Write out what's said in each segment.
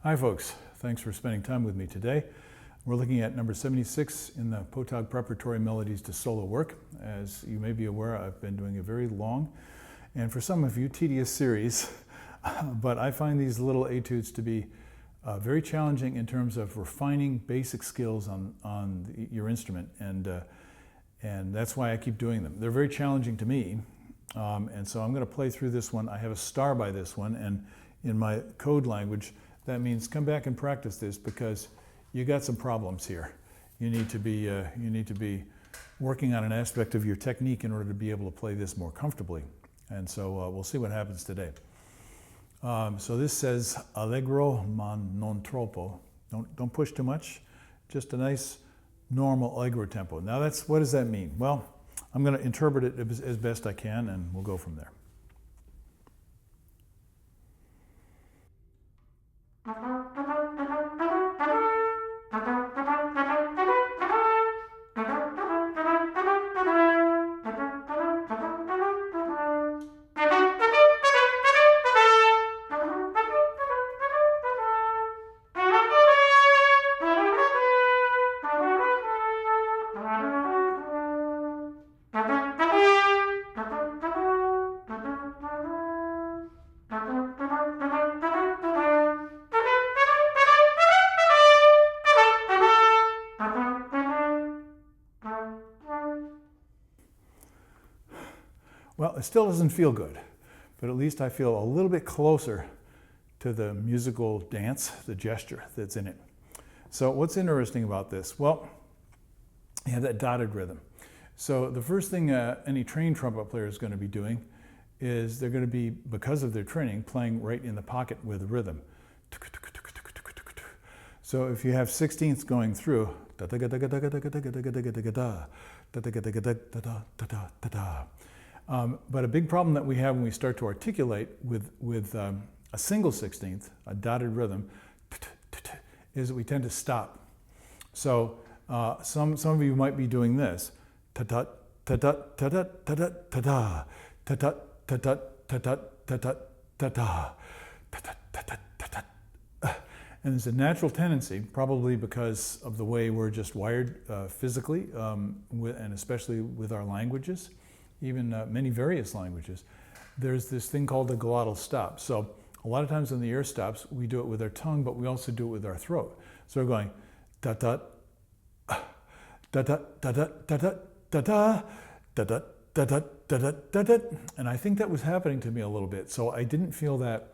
Hi folks, thanks for spending time with me today. We're looking at number 76 in the Pottag Preparatory Melodies to Solo work. As you may be aware, I've been doing a very long and for some of you tedious series, but I find these little etudes to be very challenging in terms of refining basic skills on your instrument, and that's why I keep doing them. They're very challenging to me, and so I'm going to play through this one. I have a star by this one, and in my code language, that means come back and practice this because you got some problems here. You need to be working on an aspect of your technique in order to be able to play this more comfortably. And so we'll see what happens today. So this says allegro ma non troppo. Don't push too much. Just a nice normal allegro tempo. Now what does that mean? Well, I'm going to interpret it as best I can, and we'll go from there. Well, it still doesn't feel good, but at least I feel a little bit closer to the musical dance, the gesture that's in it. So what's interesting about this? Well, you have that dotted rhythm. So the first thing any trained trumpet player is going to be doing is they're going to be, because of their training, playing right in the pocket with the rhythm. So if you have 16ths going through, but a big problem that we have when we start to articulate with a single 16th, a dotted rhythm, is that we tend to stop. So some of you might be doing this. And there's a natural tendency, probably because of the way we're just wired physically, and especially with our languages, even many various languages, there's this thing called the glottal stop. So a lot of times when the air stops, we do it with our tongue, but we also do it with our throat. So we're going da da da da da da da da da da da da da da da da, and I think that was happening to me a little bit. So I didn't feel that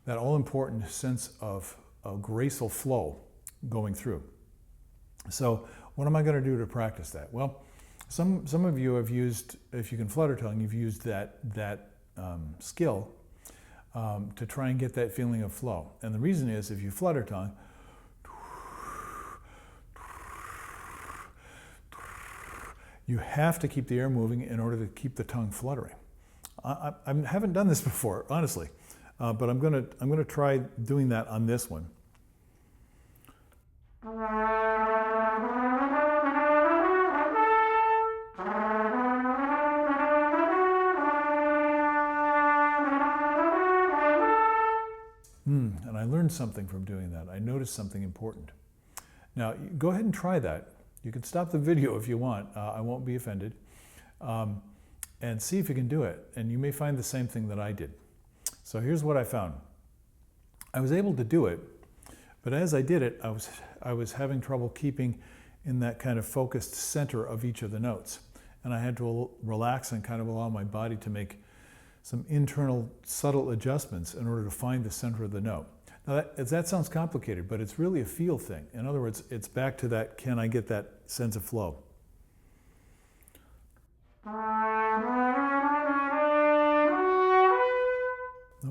all-important sense of a graceful flow going through. So what am I going to do to practice that? Well, some of you have used, if you can flutter tongue, you've used that skill to try and get that feeling of flow. And the reason is, if you flutter tongue, you have to keep the air moving in order to keep the tongue fluttering. I haven't done this before, honestly, but I'm gonna try doing that on this one. And I learned something from doing that. I noticed something important. Now, go ahead and try that. You can stop the video if you want. I won't be offended. And see if you can do it. And you may find the same thing that I did. So here's what I found. I was able to do it, but as I did it, I was having trouble keeping in that kind of focused center of each of the notes. And I had to relax and kind of allow my body to make some internal subtle adjustments in order to find the center of the note. Now that sounds complicated, but it's really a feel thing. In other words, it's back to that, can I get that sense of flow?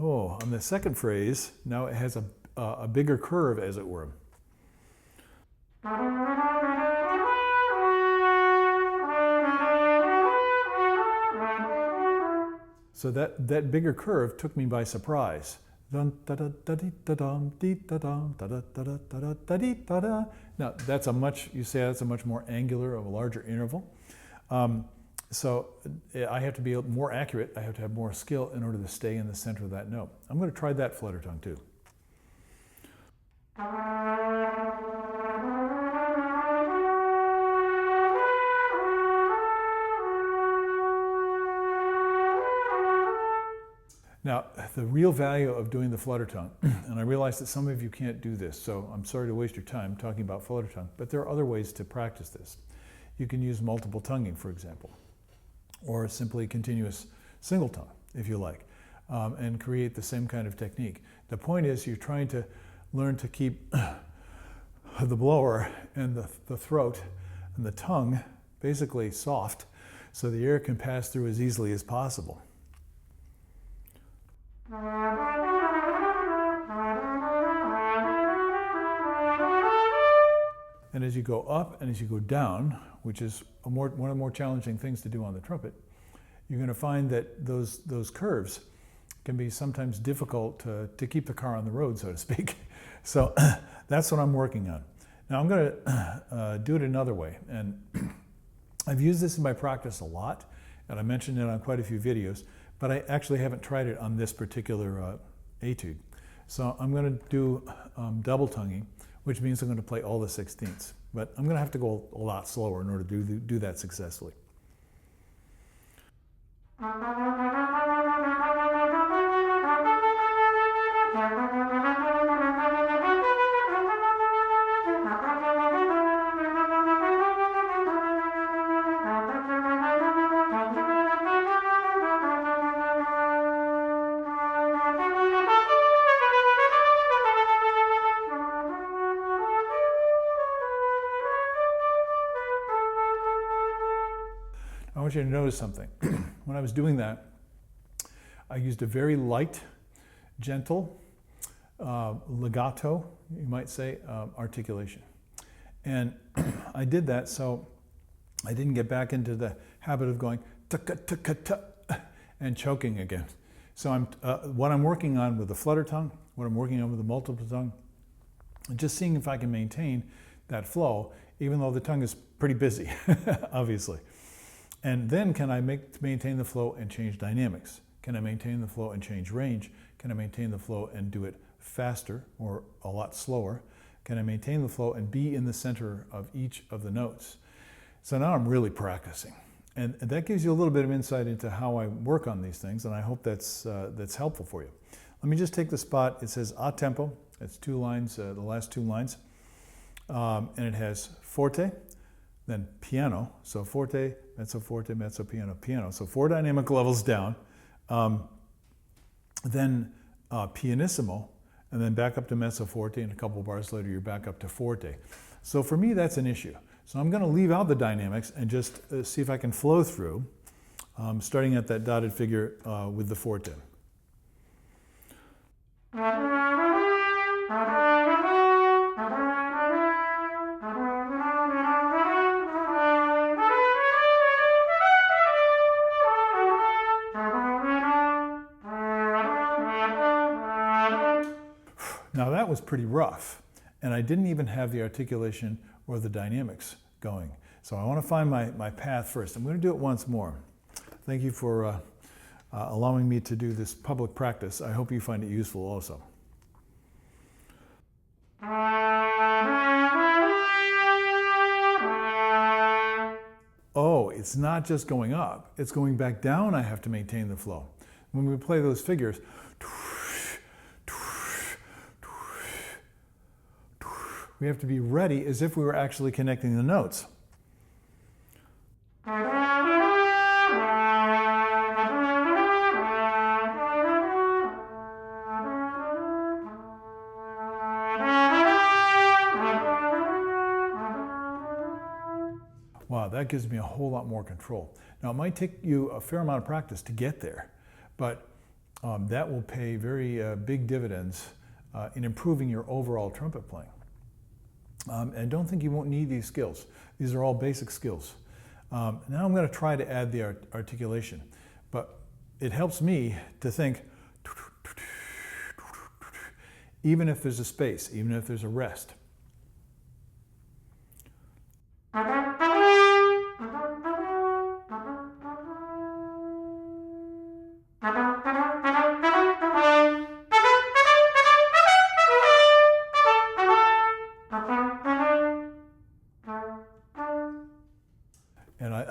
Oh, on the second phrase, now it has a bigger curve, as it were. So that bigger curve took me by surprise. Now that's a much more angular, of a larger interval. So I have to be more accurate. I have to have more skill in order to stay in the center of that note. I'm going to try that flutter tongue too. Now, the real value of doing the flutter tongue, and I realize that some of you can't do this, so I'm sorry to waste your time talking about flutter tongue, but there are other ways to practice this. You can use multiple tonguing, for example, or simply continuous single tongue, if you like, and create the same kind of technique. The point is you're trying to learn to keep the blower and the throat and the tongue basically soft so the air can pass through as easily as possible. And as you go up and as you go down, which is one of the more challenging things to do on the trumpet, you're going to find that those curves can be sometimes difficult to keep the car on the road, so to speak. So that's what I'm working on. Now I'm going to do it another way. And I've used this in my practice a lot, and I mentioned it on quite a few videos, but I actually haven't tried it on this particular etude. So I'm going to do double tonguing, which means I'm going to play all the 16ths. But I'm going to have to go a lot slower in order to do that successfully. I want you to notice something. When I was doing that, I used a very light, gentle, legato, you might say, articulation. And I did that so I didn't get back into the habit of going tuka and choking again. So what I'm working on with the flutter tongue, what I'm working on with the multiple tongue, just seeing if I can maintain that flow, even though the tongue is pretty busy, obviously. And then can I maintain the flow and change dynamics? Can I maintain the flow and change range? Can I maintain the flow and do it faster or a lot slower? Can I maintain the flow and be in the center of each of the notes? So now I'm really practicing. And that gives you a little bit of insight into how I work on these things, and I hope that's helpful for you. Let me just take the spot. It says a tempo. It's 2 lines, the last 2 lines. And it has forte, then piano, so forte, mezzo, piano, piano. So 4 dynamic levels down, then pianissimo, and then back up to mezzo forte, and a couple bars later you're back up to forte. So for me that's an issue. So I'm going to leave out the dynamics and just see if I can flow through, starting at that dotted figure with the forte. Now that was pretty rough, and I didn't even have the articulation or the dynamics going. So I want to find my path first. I'm going to do it once more. Thank you for allowing me to do this public practice. I hope you find it useful also. Oh, it's not just going up, it's going back down. I have to maintain the flow. When we play those figures, we have to be ready as if we were actually connecting the notes. Wow, that gives me a whole lot more control. Now, it might take you a fair amount of practice to get there, but that will pay very big dividends in improving your overall trumpet playing. And don't think you won't need these skills. These are all basic skills. Now I'm going to try to add the articulation, but it helps me to think, even if there's a space, even if there's a rest.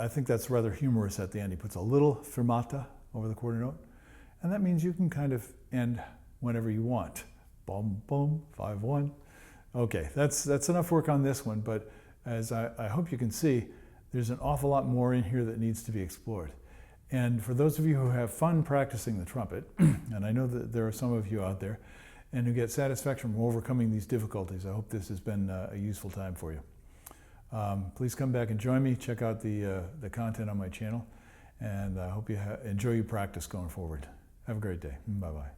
I think that's rather humorous at the end. He puts a little fermata over the quarter note, and that means you can kind of end whenever you want. Boom, boom, 5-1. Okay, that's enough work on this one, but as I hope you can see, there's an awful lot more in here that needs to be explored. And for those of you who have fun practicing the trumpet, and I know that there are some of you out there, and who get satisfaction from overcoming these difficulties, I hope this has been a useful time for you. Please come back and join me, check out the content on my channel, and I hope you enjoy your practice going forward. Have a great day. Bye-bye.